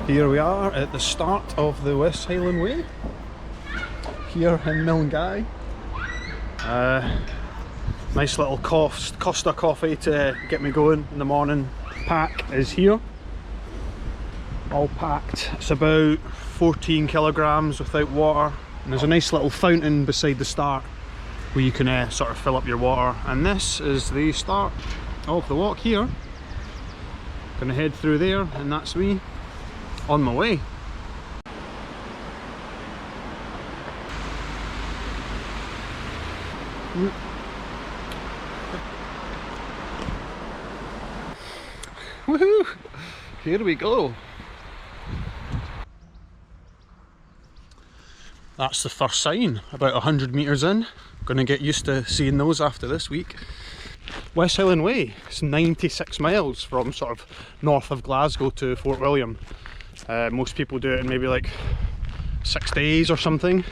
Here we are at the start of the West Highland Way, here in Milngavie. Nice little Costa coffee to get me going in the morning. Pack is here, all packed. It's about 14 kilograms without water, and there's a nice little fountain beside the start where you can sort of fill up your water. And this is the start of the walk here. Gonna head through there, and that's me on my way. Woohoo! Here we go. That's the first sign, about 100 metres in. Gonna get used to seeing those after this week. West Highland Way, it's 96 miles from sort of north of Glasgow to Fort William. Most people do it in maybe like 6 days or something,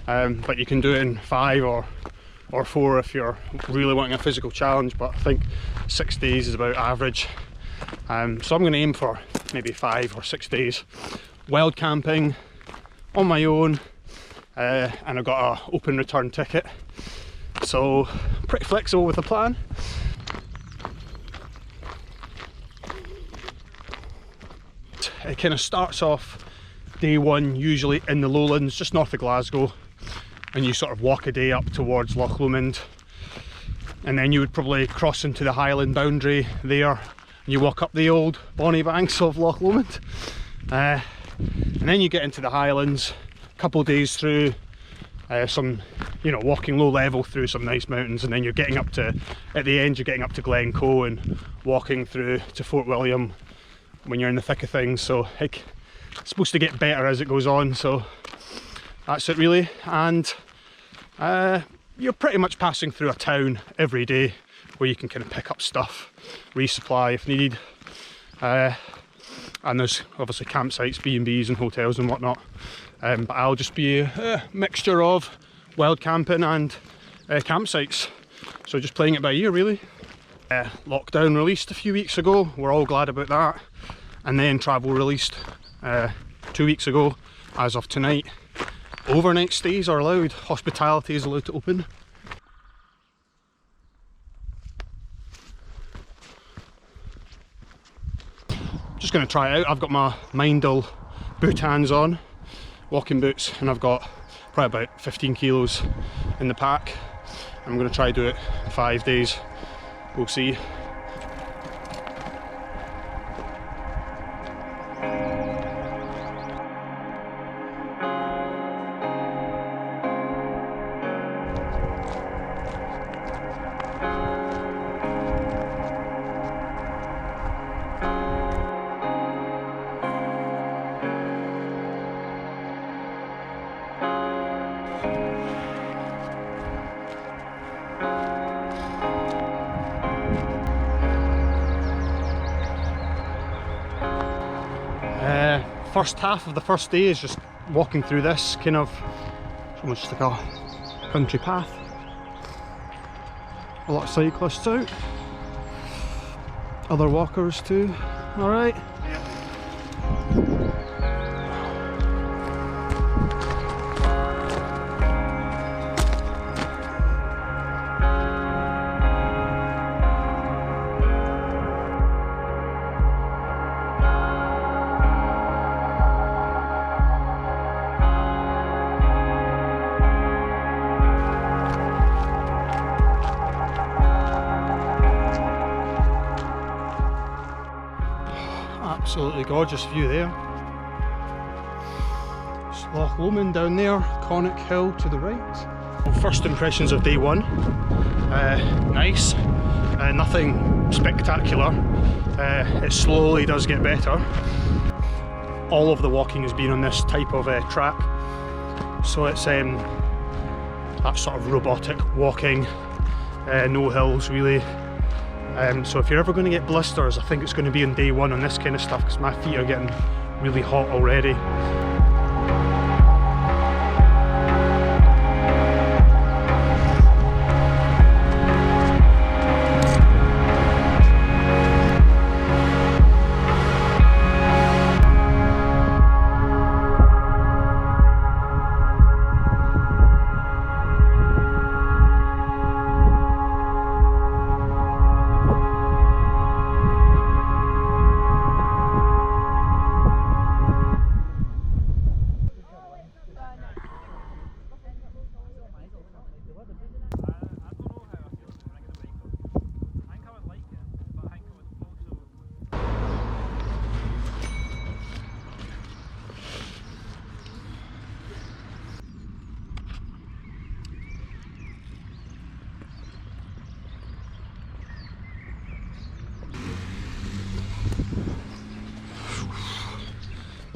but you can do it in 5 or 4 if you're really wanting a physical challenge, but I think 6 days is about average. So I'm going to aim for maybe 5 or 6 days. Wild camping on my own, and I've got an open return ticket, so pretty flexible with the plan. It kind of starts off day one usually in the lowlands just north of Glasgow, and you sort of walk a day up towards Loch Lomond, and then you would probably cross into the Highland boundary there, and you walk up the old bonny banks of Loch Lomond, and then you get into the Highlands, a couple of days through some, you know, walking low level through some nice mountains, and then you're getting up to, at the end you're getting up to Glencoe and walking through to Fort William when you're in the thick of things. So like, it's supposed to get better as it goes on, so that's it really. And you're pretty much passing through a town every day where you can kind of pick up stuff, resupply if needed, and there's obviously campsites, B&Bs and hotels and whatnot, but I'll just be a mixture of wild camping and campsites, so just playing it by ear really. Lockdown released a few weeks ago, we're all glad about that, and then travel released 2 weeks ago. As of tonight, overnight stays are allowed, hospitality is allowed to open. Just going to try it out. I've got my Mindel Bootans on, walking boots, and I've got probably about 15 kilos in the pack. I'm going to try do it 5 days, we'll see. First half of the first day is just walking through this kind of, it's almost like a country path. A lot of cyclists out, other walkers too. Alright. Absolutely gorgeous view there. It's Loch Lomond down there, Conic Hill to the right. First impressions of day one, nice, nothing spectacular. It slowly does get better. All of the walking has been on this type of track, so it's that sort of robotic walking, no hills really. So if you're ever going to get blisters, I think it's going to be on day one on this kind of stuff, because my feet are getting really hot already.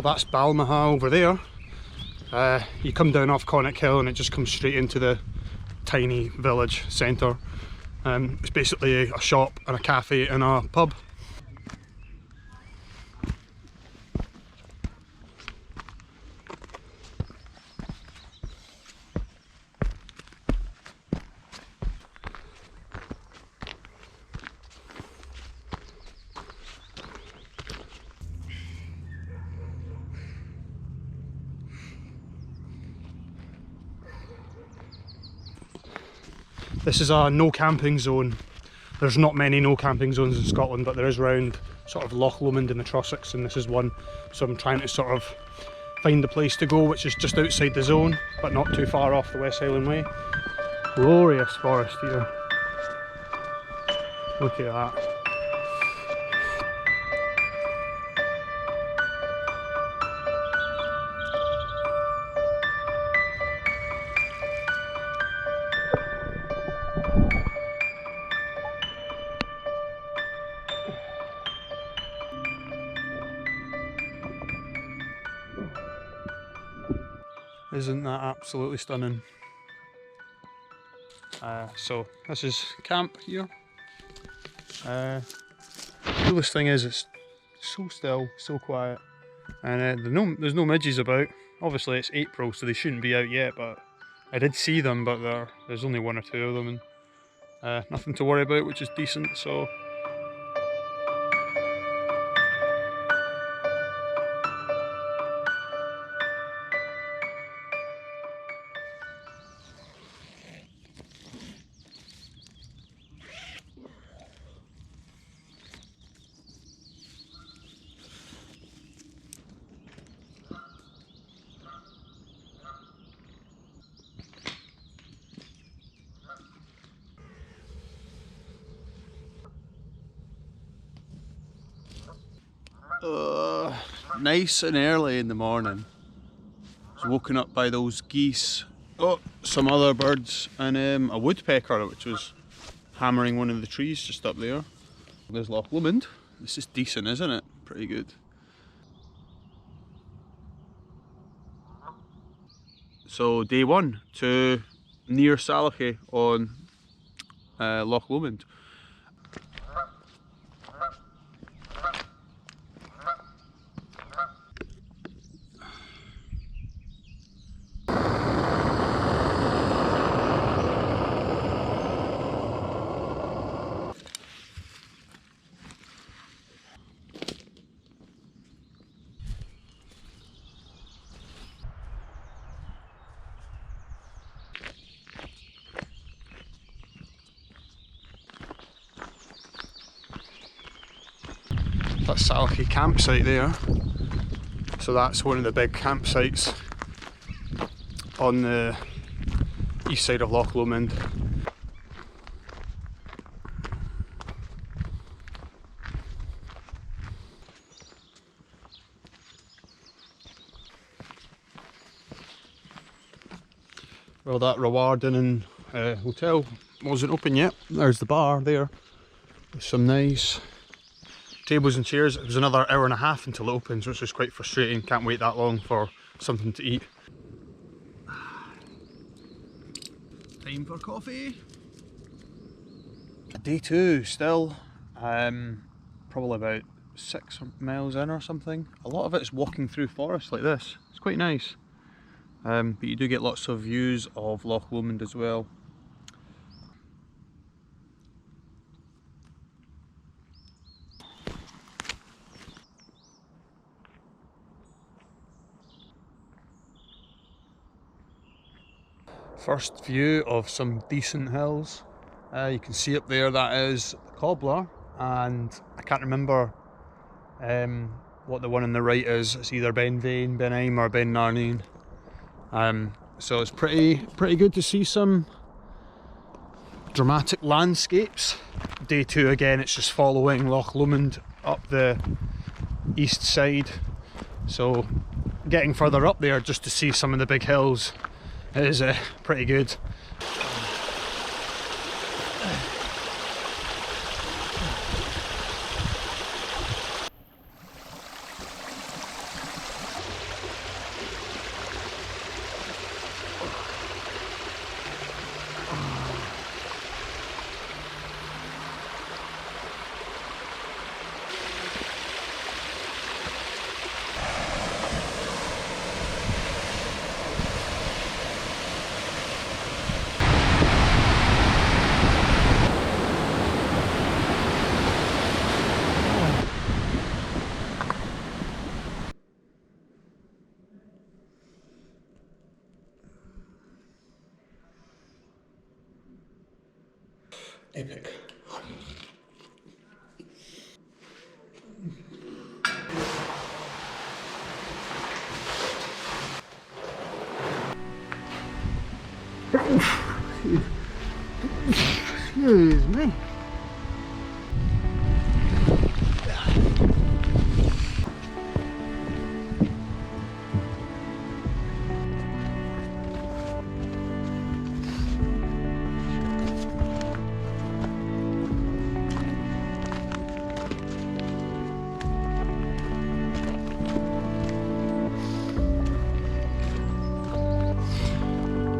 Well, that's Buachaille over there. You come down off Connacht Hill and it just comes straight into the tiny village centre. It's basically a shop and a cafe and a pub. This is a no camping zone. There's not many no camping zones in Scotland, but there is round sort of Loch Lomond and the Trossachs, and this is one. So I'm trying to sort of find a place to go which is just outside the zone, but not too far off the West Highland Way. Glorious forest here. Look at that. Isn't that absolutely stunning? So this is camp here. The coolest thing is it's so still, so quiet, and there's no midges about. Obviously it's April, so they shouldn't be out yet, but I did see them, but there's only one or two of them, and nothing to worry about, which is decent. So nice and early in the morning. I was woken up by those geese, some other birds, and a woodpecker which was hammering one of the trees just up there. There's Loch Lomond. This is decent, isn't it? Pretty good. So day one to near Salachy on Loch Lomond. That's Salachy campsite there. So that's one of the big campsites on the east side of Loch Lomond. Well, that Rawarden hotel wasn't open yet. There's the bar there with some nice tables and chairs. It was another hour and a half until it opens, which was quite frustrating. Can't wait that long for something to eat. Time for coffee. Day two still. Probably about 6 miles in or something. A lot of it is walking through forest like this. It's quite nice. But you do get lots of views of Loch Lomond as well. First view of some decent hills. You can see up there that is the Cobbler, and I can't remember what the one on the right is. It's either Ben Vane, Ben Eim or Ben Narneen. So it's pretty good to see some dramatic landscapes. Day two again, it's just following Loch Lomond up the east side. So getting further up there just to see some of the big hills is pretty good. Epic. Excuse me.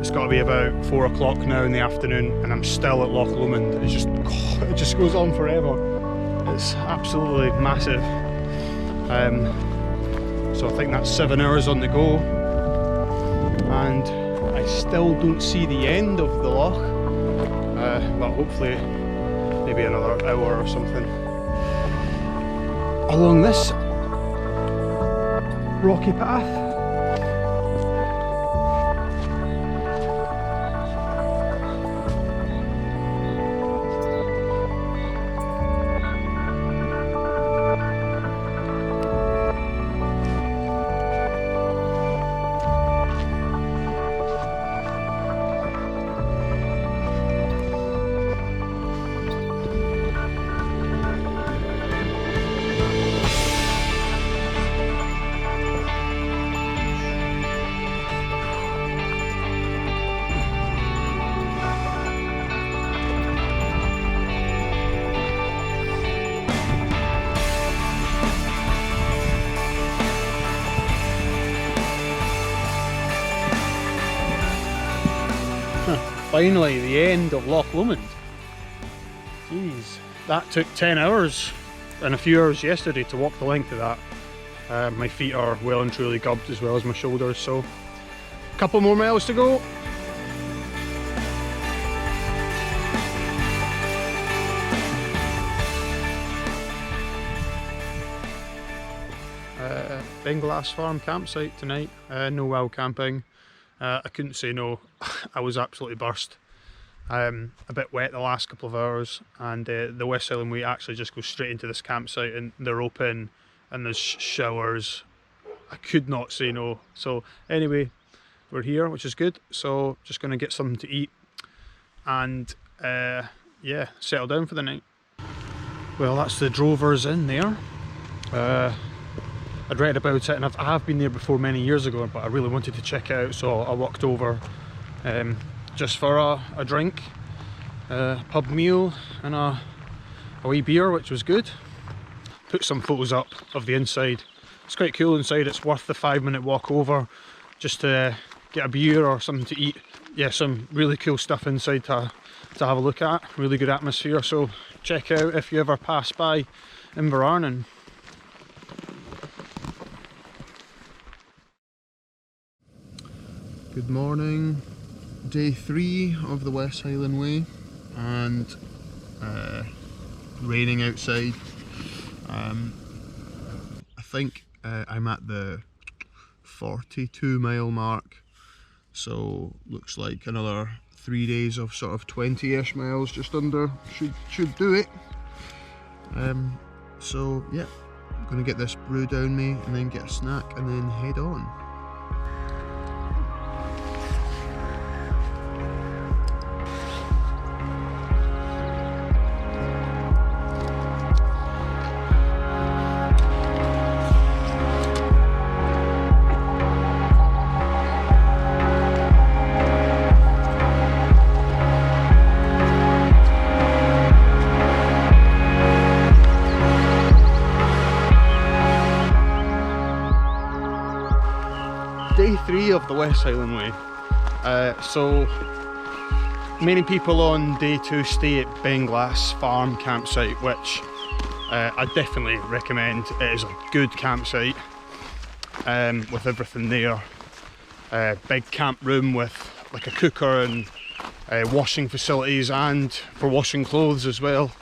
It's got to be about 4 o'clock now in the afternoon and I'm still at Loch Lomond. It just goes on forever. It's absolutely massive. So I think that's 7 hours on the go and I still don't see the end of the loch, but hopefully maybe another hour or something. Along this rocky path. Finally, the end of Loch Lomond. Jeez, that took 10 hours and a few hours yesterday to walk the length of that. My feet are well and truly gubbed as well as my shoulders, so a couple more miles to go. Benglass Farm campsite tonight, no wild camping. I couldn't say no. I was absolutely burst. A bit wet the last couple of hours, and the West Highland Way actually just goes straight into this campsite and they're open and there's showers. I could not say no. So anyway, we're here, which is good. So just going to get something to eat and yeah, settle down for the night. Well, that's the Drovers Inn there. I'd read about it and I have been there before many years ago, but I really wanted to check it out, so I walked over just for a drink, pub meal and a wee beer, which was good. Put some photos up of the inside. It's quite cool inside. It's worth the 5-minute walk over just to get a beer or something to eat. Yeah, some really cool stuff inside to have a look at. Really good atmosphere, so check out if you ever pass by Inverarnon. Good morning, day 3 of the West Highland Way, and raining outside. I think I'm at the 42 mile mark, so looks like another 3 days of sort of 20-ish miles, just under, should do it. So yeah, I'm gonna get this brew down me and then get a snack and then head on. Day 3 of the West Highland Way. So many people on day 2 stay at Benglass Farm campsite, which I definitely recommend. It is a good campsite with everything there. Big camp room with like a cooker and washing facilities, and for washing clothes as well.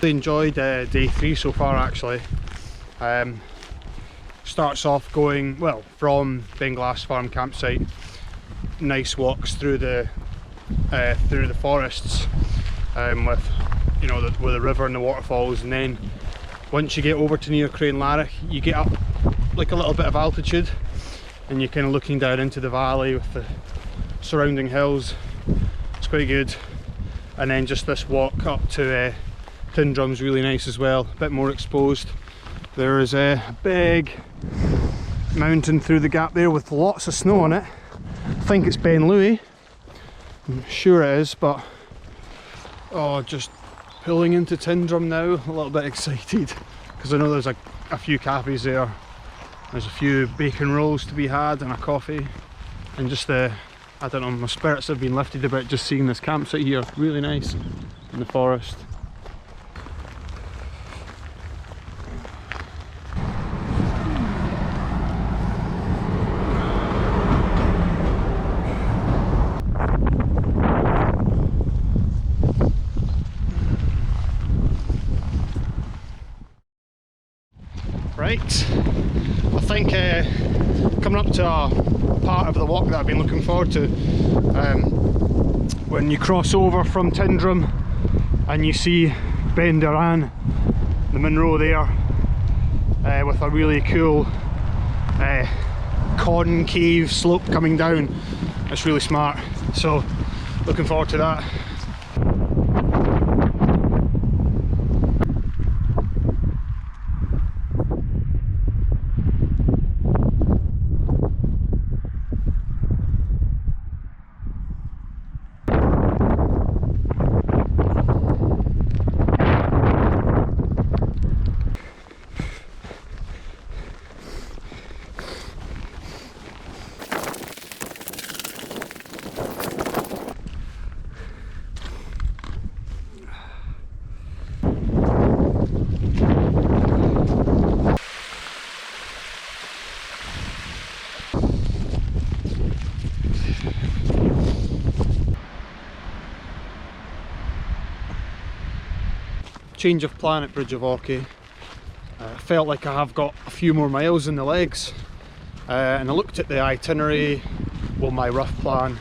Really enjoyed day 3 so far actually. Starts off going, well, from Benglass Farm campsite, nice walks through the forests with, you know, with the river and the waterfalls, and then once you get over to near Craiglarich you get up like a little bit of altitude and you're kind of looking down into the valley with the surrounding hills. It's quite good. And then just this walk up to Tyndrum's really nice as well, a bit more exposed. There is a big mountain through the gap there with lots of snow on it. I think it's Ben Louis, I'm sure it is, but oh, just pulling into Tyndrum now, a little bit excited because I know there's a few cafes there. There's a few bacon rolls to be had and a coffee, and just I don't know, my spirits have been lifted a bit just seeing this campsite here, really nice in the forest. Right, I think coming up to a part of the walk that I've been looking forward to, when you cross over from Tyndrum and you see Ben Duran, the Munro there, with a really cool concave slope coming down. It's really smart, so looking forward to that. Change of plan at Bridge of Orchy. Felt like I have got a few more miles in the legs, and I looked at the itinerary, well, my rough plan.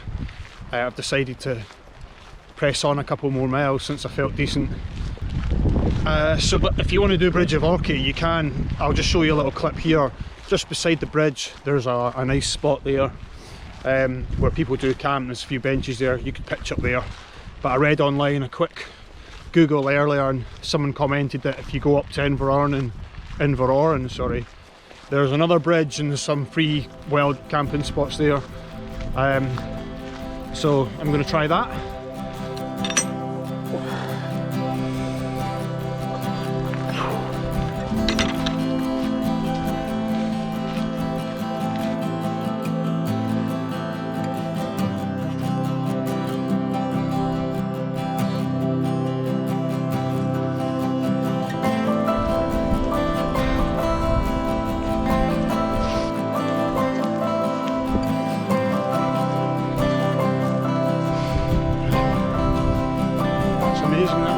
I've decided to press on a couple more miles since I felt decent. But if you want to do Bridge of Orchy, you can. I'll just show you a little clip here. Just beside the bridge there's a nice spot there where people do camp. There's a few benches there, you could pitch up there. But I read online a quick Google earlier and someone commented that if you go up to Inveroran, there's another bridge and there's some free wild camping spots there. So I'm going to try that.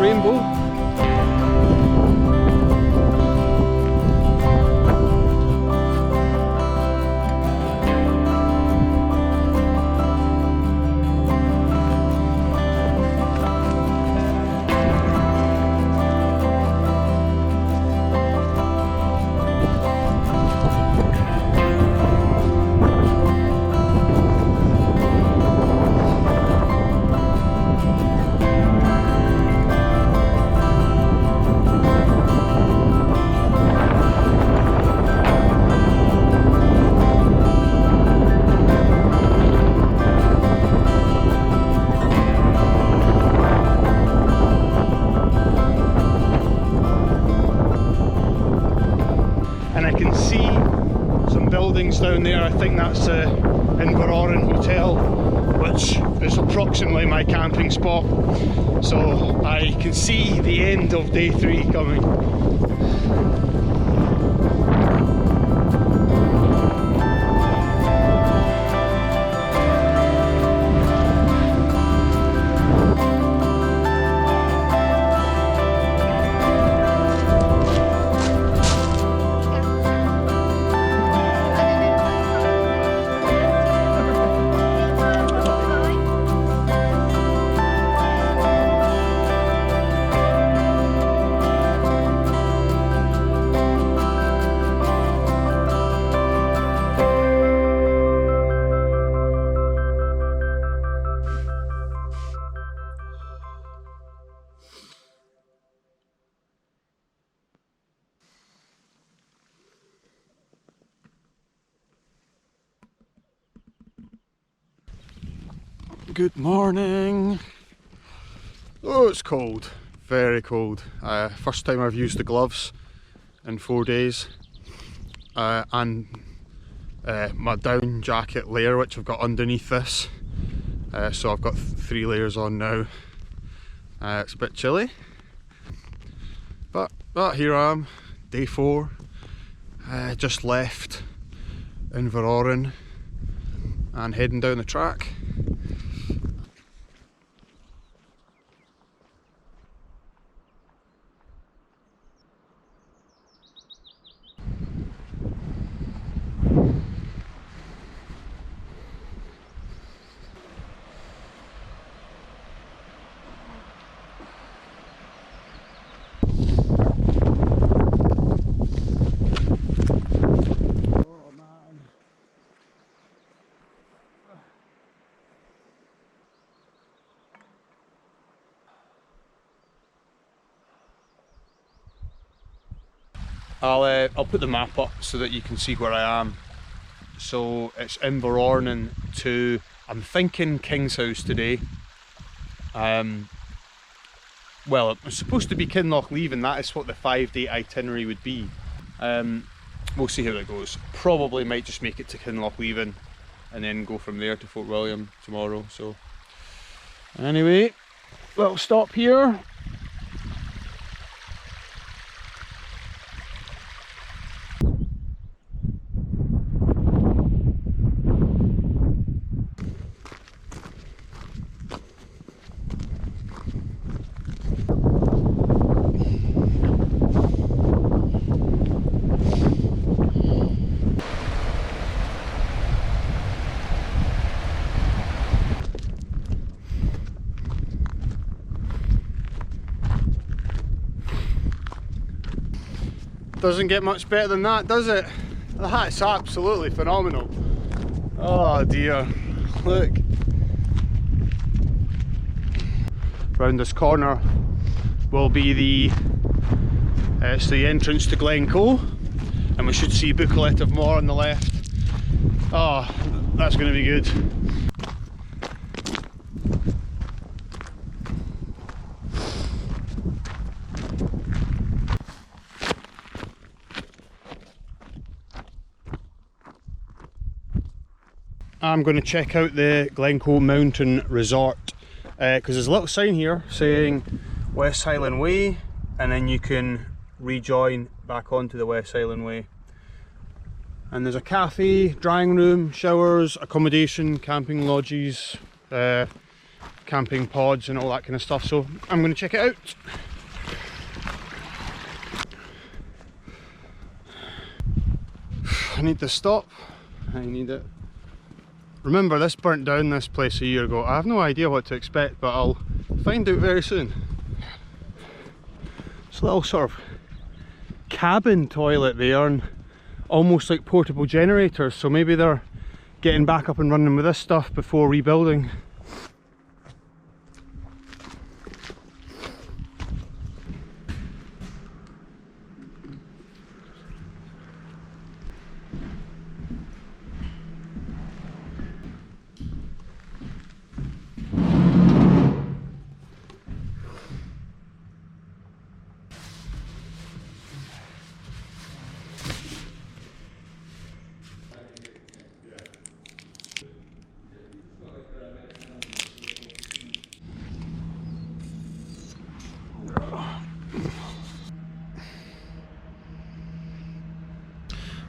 Rainbow. Down there, I think that's the Inveroran Hotel, which is approximately my camping spot, so I can see the end of day 3 coming. Good morning. Oh, it's cold, very cold. First time I've used the gloves in 4 days, and my down jacket layer, which I've got underneath this. So I've got 3 layers on now. It's a bit chilly, but here I am, day 4. Just left Inveroran and heading down the track. I'll put the map up so that you can see where I am. So it's Inveroran to, I'm thinking King's House today. Well, it was supposed to be Kinlochleven. That is what the 5-day itinerary would be. We'll see how it goes. Probably might just make it to Kinlochleven and then go from there to Fort William tomorrow. So anyway, we'll stop here. Doesn't get much better than that, does it? That's absolutely phenomenal. Oh dear, look. Round this corner will be it's the entrance to Glencoe, and we should see Buachaille Etive Mòr on the left. Oh, that's going to be good. I'm going to check out the Glencoe Mountain Resort, because there's a little sign here saying West Highland Way, and then you can rejoin back onto the West Highland Way. And there's a cafe, drying room, showers, accommodation, camping lodges, camping pods and all that kind of stuff, so I'm going to check it out. I need to stop, I need it. Remember, this burnt down this place a year ago. I have no idea what to expect, but I'll find out very soon. It's a little sort of cabin toilet there, and almost like portable generators, so maybe they're getting back up and running with this stuff before rebuilding.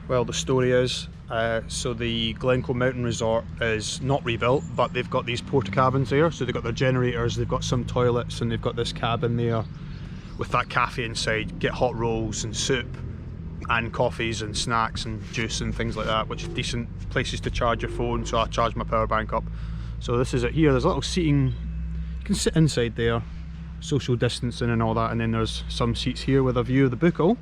Well, the story is, so the Glencoe Mountain Resort is not rebuilt, but they've got these porta cabins there, so they've got their generators, they've got some toilets, and they've got this cabin there with that cafe inside. Get hot rolls and soup and coffees and snacks and juice and things like that, which are decent places to charge your phone, so I charge my power bank up. So this is it here. There's a little seating, you can sit inside there, social distancing and all that, and then there's some seats here with a view of the Buachaille.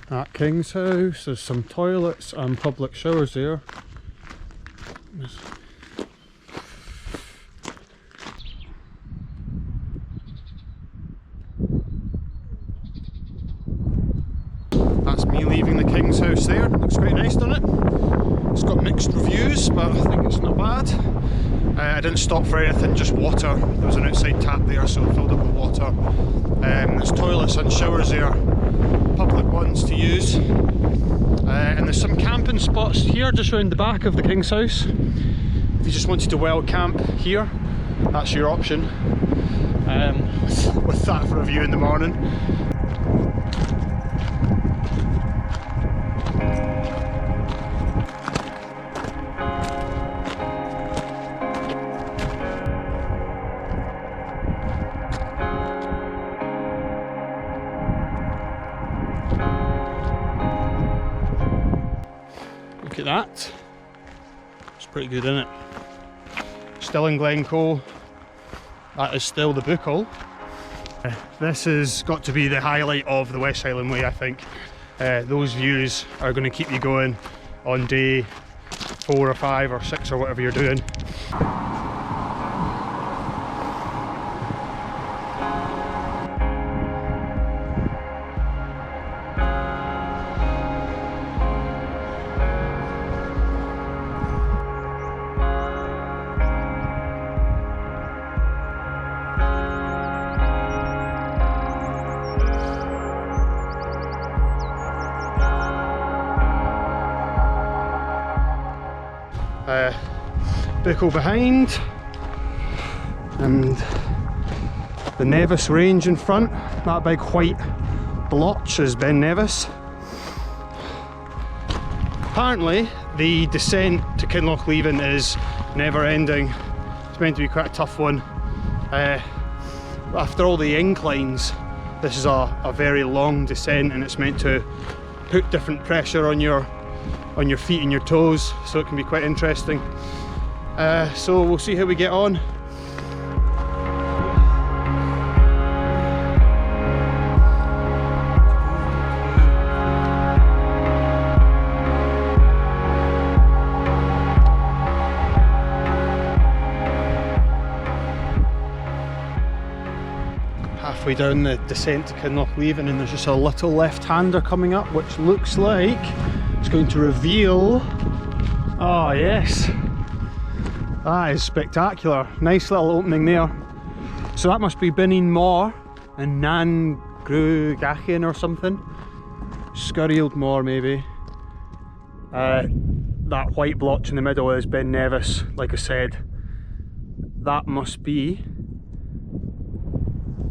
At King's House, there's some toilets and public showers there. That's me leaving the King's House there. Looks quite nice, doesn't it? It's got mixed reviews, but I think it's not bad. I didn't stop for anything, just water. There was an outside tap there, so I filled up with water. There's toilets and showers there, public ones to use. And there's some camping spots here just around the back of the King's House. If you just wanted to well camp here, that's your option. With that for a view in the morning. Look at that. It's pretty good, isn't it? Still in Glencoe. That is still the Buachaille. This has got to be the highlight of the West Highland Way, I think. Those views are going to keep you going on day 4 or 5 or 6 or whatever you're doing. Buachaille behind, and the Nevis range in front. That big white blotch is Ben Nevis. Apparently the descent to Kinlochleven is never ending. It's meant to be quite a tough one. After all the inclines, this is a very long descent, and it's meant to put different pressure on your feet and your toes, so it can be quite interesting. So we'll see how we get on. Halfway down the descent to Kinlochleven, and there's just a little left-hander coming up, which looks like it's going to reveal. Oh yes, that is spectacular. Nice little opening there. So that must be Buachaille Mòr and Gachin or something. Buachaille Etive Mòr maybe. That white blotch in the middle is Ben Nevis, like I said. That must be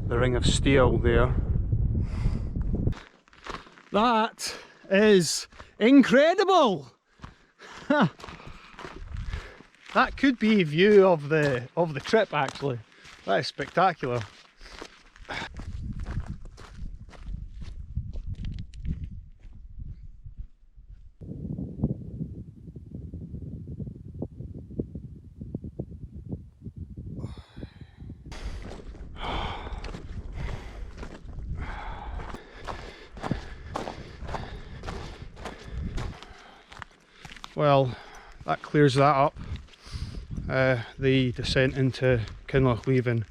the Ring of Steel there. That is incredible! That could be a view of the trip actually. That is spectacular. Well, that clears that up. The descent into Kinlochleven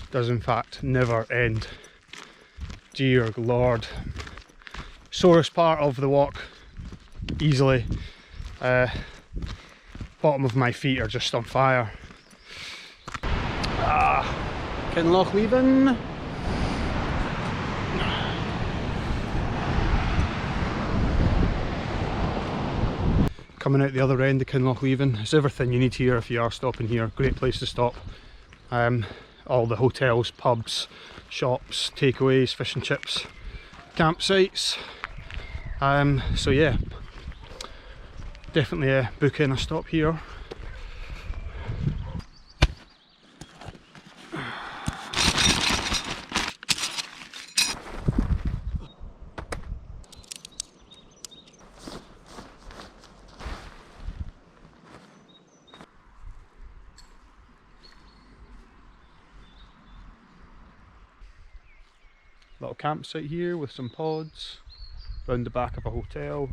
does in fact never end. Dear Lord. Sorest part of the walk, easily. Bottom of my feet are just on fire. Kinlochleven. Coming out the other end of Kinlochleven, it's everything you need here if you are stopping here. Great place to stop. All the hotels, pubs, shops, takeaways, fish and chips, campsites. So yeah, definitely book in a stop here. Little campsite here with some pods. round the back of a hotel.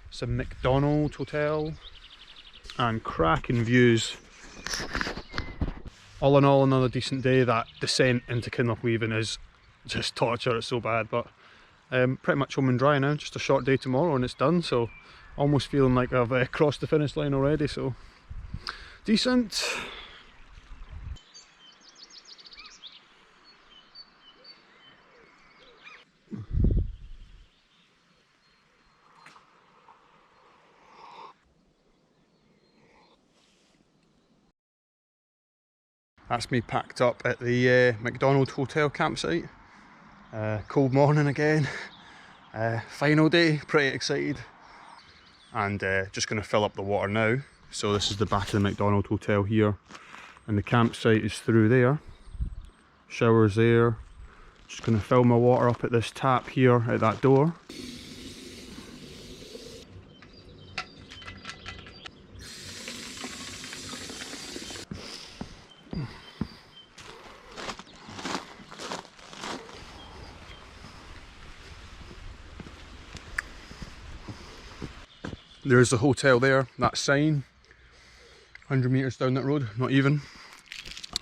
It's a McDonald's hotel. And cracking views. All in all, another decent day. That descent into Kinlochleven is just torture, it's so bad, but pretty much home and dry now. Just a short day tomorrow and it's done, so almost feeling like I've crossed the finish line already, so decent. That's me packed up at the McDonald's hotel campsite. Cold morning again. Final day, pretty excited. And just going to fill up the water now. So this is the back of the McDonald's hotel here. And the campsite is through there. Showers there. Just going to fill my water up at this tap here at that door. There's the hotel there, that sign, 100 metres down that road, not even.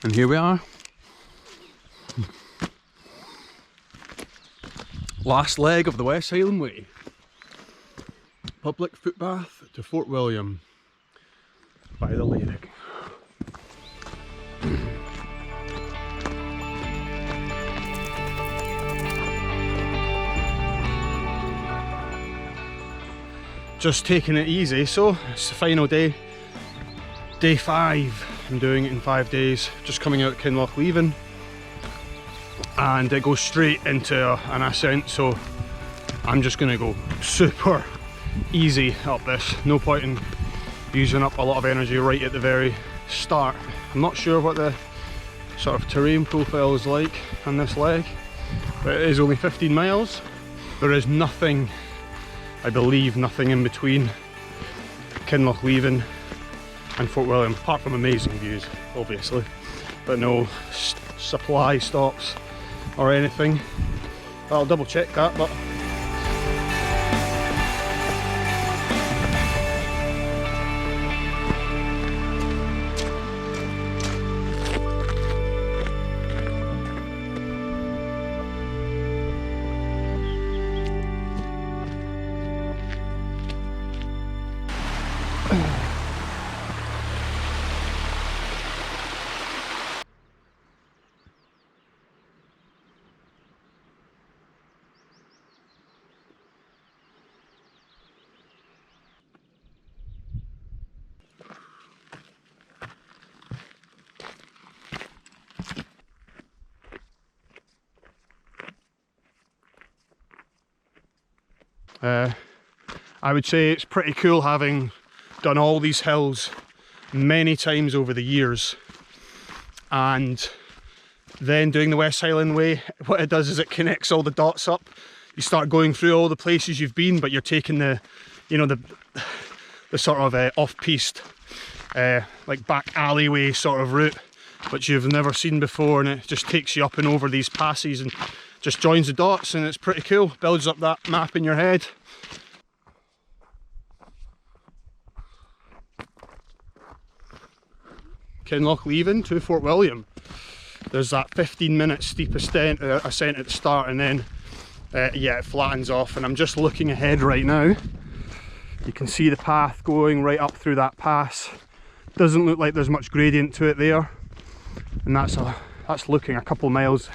And here we are. Last leg of the West Highland Way. Public footpath to Fort William by the Lerwick. Just taking it easy, so it's the final day, day 5. I'm doing it in 5 days, just coming out Kinlochleven, and it goes straight into an ascent, so I'm just going to go super easy up this. No point in using up a lot of energy right at the very start. I'm not sure what the sort of terrain profile is like on this leg, but it is only 15 miles. There is nothing, I believe nothing in between Kinlochleven and Fort William, apart from amazing views, obviously, but no supply stops or anything. I'll double check that, but I would say it's pretty cool having done all these hills many times over the years, and then doing the West Highland Way. What it does is it connects all the dots up. You start going through all the places you've been, but you're taking the, you know, the sort of off-piste, like back alleyway sort of route, which you've never seen before, and it just takes you up and over these passes and just joins the dots, and it's pretty cool. Builds up that map in your head. Kinlochleven to Fort William. There's that 15-minute steep ascent at the start, and then yeah, it flattens off, and I'm just looking ahead right now. You can see the path going right up through that pass. Doesn't look like there's much gradient to it there, and that's looking a couple miles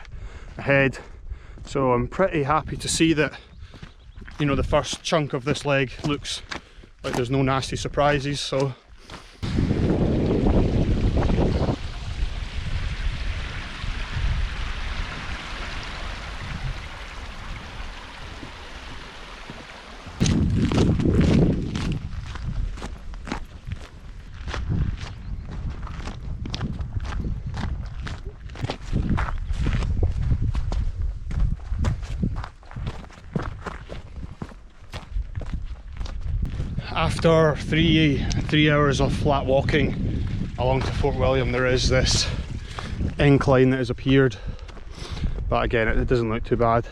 ahead. So I'm pretty happy to see that, you know, the first chunk of this leg looks like there's no nasty surprises. So after three hours of flat walking along to Fort William, there is this incline that has appeared, but again it doesn't look too bad.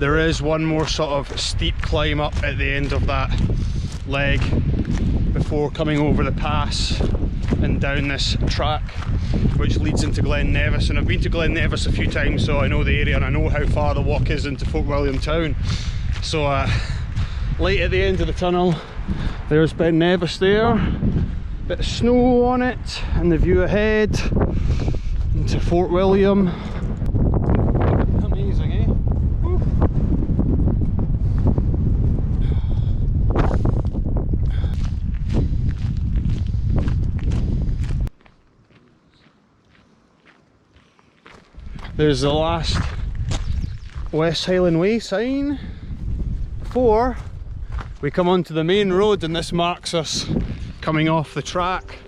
there is one more sort of steep climb up at the end of that leg before coming over the pass and down this track which leads into Glen Nevis. And I've been to Glen Nevis a few times, so I know the area and I know how far the walk is into Fort William town. So light at the end of the tunnel, there's Ben Nevis there, bit of snow on it, and the view ahead into Fort William. Amazing, eh? Woo. There's the last West Highland Way sign before we come onto the main road, and this marks us coming off the track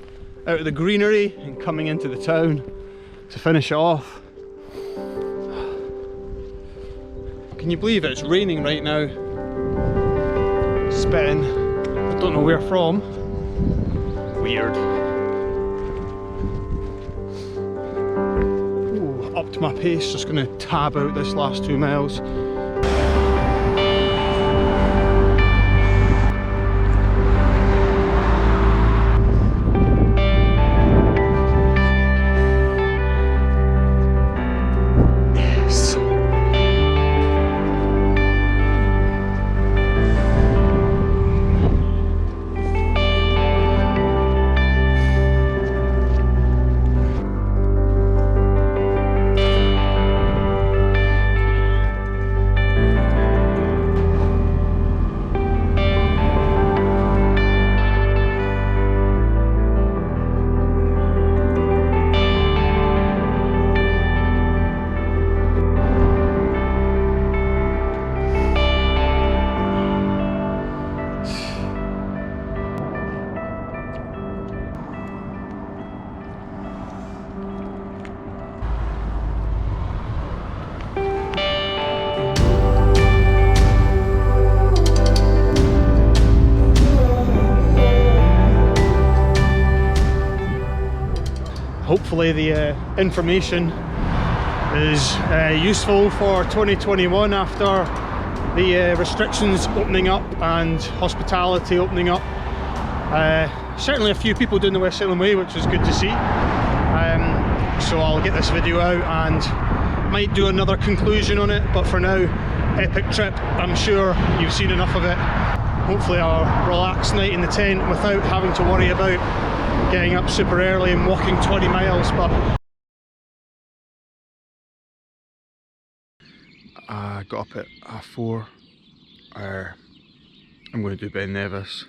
out of the greenery and coming into the town to finish it off. Can you believe it? It's raining right now. Spitting. I don't know where from. Weird. Ooh, up to my pace, just going to tab out this last 2 miles. Hopefully the information is useful for 2021 after the restrictions opening up and hospitality opening up. Certainly a few people doing the West Highland Way, which is good to see. So I'll get this video out and might do another conclusion on it, but for now, epic trip. I'm sure you've seen enough of it. Hopefully a relaxed night in the tent without having to worry about getting up super early and walking 20 miles, but I got up at 4. I'm going to do Ben Nevis.